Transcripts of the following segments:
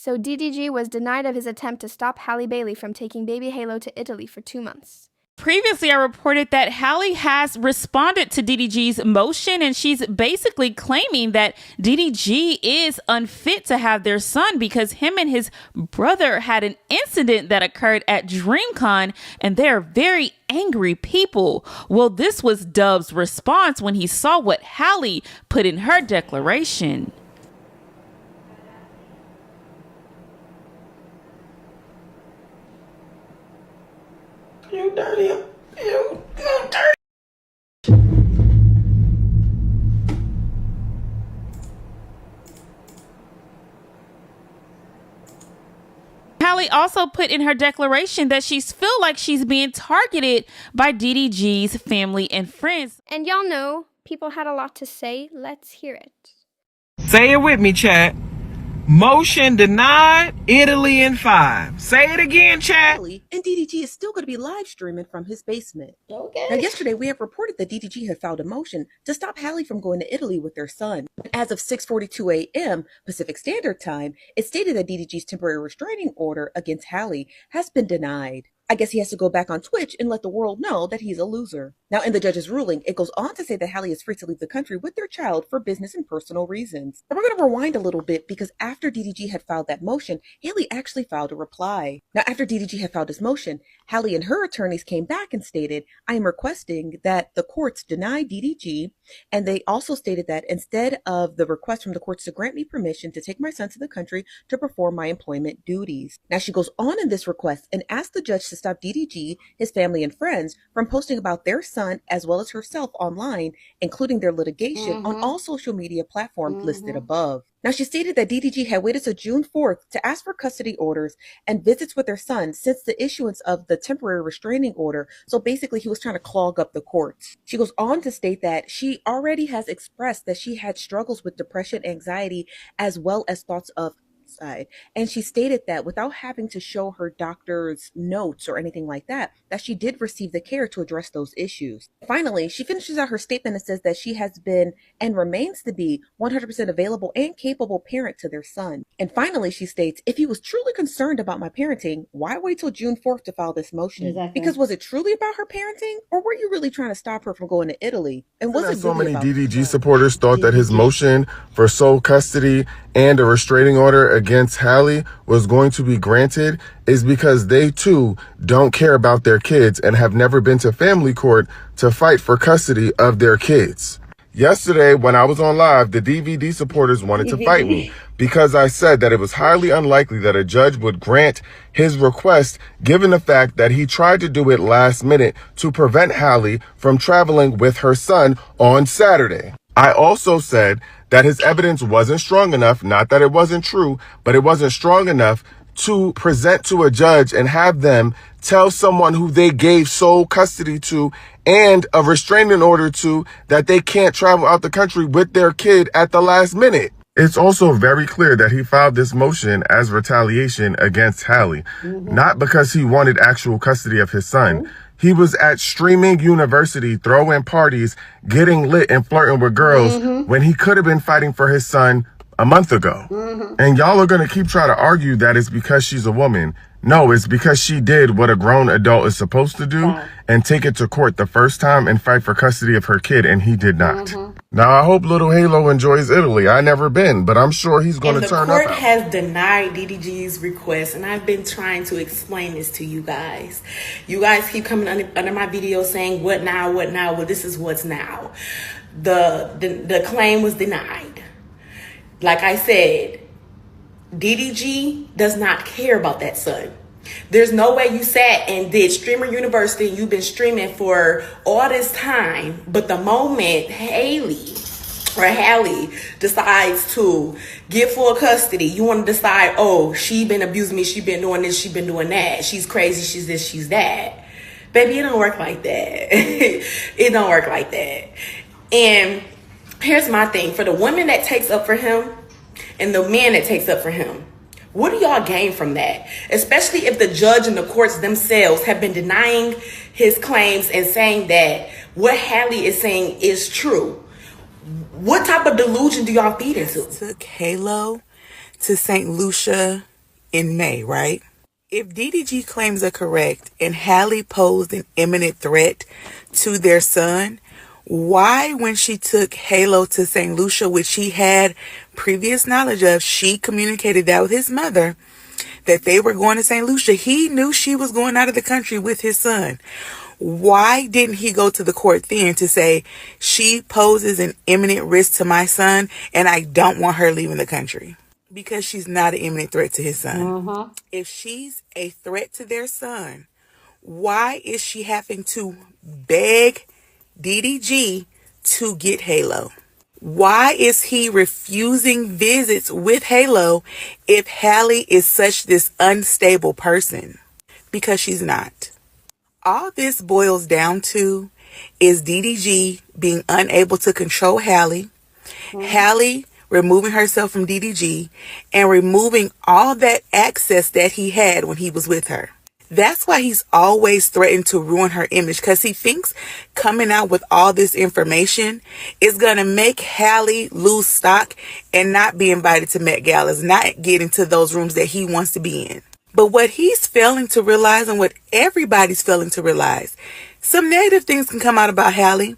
So DDG was denied of his attempt to stop Halle Bailey from taking baby Halo to Italy for 2 months. Previously, I reported that Halle has responded to DDG's motion, and she's basically claiming that DDG is unfit to have their son because him and his brother had an incident that occurred at DreamCon, and they're very angry people. Well, this was Dub's response when he saw what Halle put in her declaration. You dirty. You dirty. Halle also put in her declaration that she feel like she's being targeted by DDG's family and friends. And y'all know, people had a lot to say. Let's hear it. Say it with me, chat. Motion denied, Italy in 5. Say it again, chat. And DDG is still going to be live streaming from his basement. Okay. Now, yesterday we have reported that DDG had filed a motion to stop Halle from going to Italy with their son. As of 6:42 a.m. Pacific Standard Time, it stated that DDG's temporary restraining order against Halle has been denied. I guess he has to go back on Twitch and let the world know that he's a loser. Now, in the judge's ruling, it goes on to say that Halle is free to leave the country with their child for business and personal reasons. But we're going to rewind a little bit because after DDG had filed that motion, Halle actually filed a reply. Now, after DDG had filed his motion, Halle and her attorneys came back and stated, I am requesting that the courts deny DDG. And they also stated that instead of the request from the courts to grant me permission to take my son to the country to perform my employment duties. Now, she goes on in this request and asks the judge to stop DDG, his family and friends from posting about their son as well as herself online, including their litigation on all social media platforms listed above. Now, she stated that DDG had waited till June 4th to ask for custody orders and visits with their son since the issuance of the temporary restraining order. So basically, he was trying to clog up the courts. She goes on to state that she already has expressed that she had struggles with depression, anxiety, as well as thoughts of suicide. And she stated that without having to show her doctor's notes or anything like that, that she did receive the care to address those issues. Finally, she finishes out her statement and says that she has been and remains to be 100% available and capable parent to their son. And finally, she states, if he was truly concerned about my parenting, why wait till June 4th to file this motion? Exactly. Because was it truly about her parenting, or were you really trying to stop her from going to Italy? And was it so really many about DDG supporters thought that his motion for sole custody and a restraining order against Halle was going to be granted is because they too don't care about their kids and have never been to family court to fight for custody of their kids. Yesterday, when I was on live, the DVD supporters wanted to fight me because I said that it was highly unlikely that a judge would grant his request given the fact that he tried to do it last minute to prevent Halle from traveling with her son on Saturday. I also said that his evidence wasn't strong enough, not that it wasn't true, but it wasn't strong enough to present to a judge and have them tell someone who they gave sole custody to and a restraining order to that they can't travel out the country with their kid at the last minute. It's also very clear that he filed this motion as retaliation against Halle, not because he wanted actual custody of his son. He was at streaming university, throwing parties, getting lit and flirting with girls when he could have been fighting for his son a month ago. And y'all are going to keep trying to argue that it's because she's a woman. No, it's because she did what a grown adult is supposed to do and take it to court the first time and fight for custody of her kid, and he did not. Now, I hope little Halo enjoys Italy. I never been, but I'm sure he's going to turn up. The court has denied DDG's request, and I've been trying to explain this to you guys. You guys keep coming under my video saying, what now, what now? Well, this is what's now. The claim was denied. Like I said, DDG does not care about that son. There's no way you sat and did Streamer University and you've been streaming for all this time, but the moment Halle decides to get full custody, you want to decide, oh, she been abusing me, she been doing this, she been doing that, she's crazy, she's this, she's that. Baby, it don't work like that. It don't work like that. And here's my thing. For the woman that takes up for him and the man that takes up for him, what do y'all gain from that? Especially if the judge and the courts themselves have been denying his claims and saying that what Halle is saying is true. What type of delusion do y'all feed into? Took Halo to St. Lucia in May, right? If DDG claims are correct and Halle posed an imminent threat to their son, why, when she took Halo to St. Lucia, which he had previous knowledge of, she communicated that with his mother, that they were going to St. Lucia. He knew she was going out of the country with his son. Why didn't he go to the court then to say, she poses an imminent risk to my son and I don't want her leaving the country? Because she's not an imminent threat to his son. If she's a threat to their son, why is she having to beg DDG to get Halo? Why is he refusing visits with Halo if Halle is such this unstable person? Because she's not. All this boils down to is DDG being unable to control Halle, Halle removing herself from DDG, and removing all that access that he had when he was with her. That's why he's always threatened to ruin her image, because he thinks coming out with all this information is going to make Halle lose stock and not be invited to Met Galas, not get into those rooms that he wants to be in. But what he's failing to realize, and what everybody's failing to realize, some negative things can come out about Halle.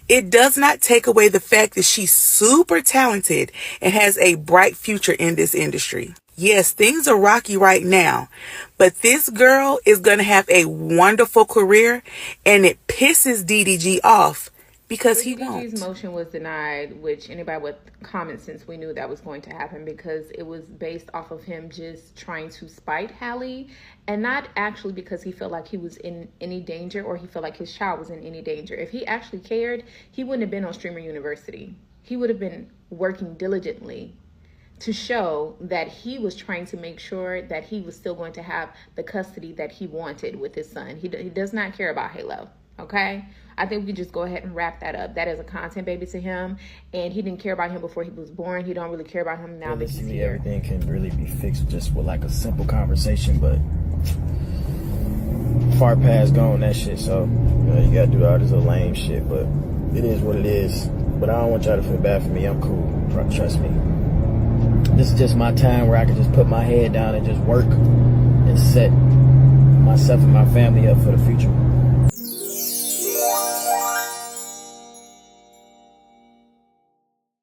It does not take away the fact that she's super talented and has a bright future in this industry. Yes, things are rocky right now, but this girl is going to have a wonderful career, and it pisses DDG off because he won't. DDG's motion was denied, which anybody with common sense, we knew that was going to happen, because it was based off of him just trying to spite Halle, and not actually because he felt like he was in any danger or he felt like his child was in any danger. If he actually cared, he wouldn't have been on Streamer University. He would have been working diligently to show that he was trying to make sure that he was still going to have the custody that he wanted with his son. He does not care about Halo, okay? I think we could just go ahead and wrap that up. That is a content baby to him, and he didn't care about him before he was born. He don't really care about him now that he's here. Everything can really be fixed just with like a simple conversation, but far past gone that shit. So you gotta do all this little lame shit, but it is what it is. But I don't want y'all to feel bad for me. I'm cool. Trust me. This is just my time where I can just put my head down and just work and set myself and my family up for the future.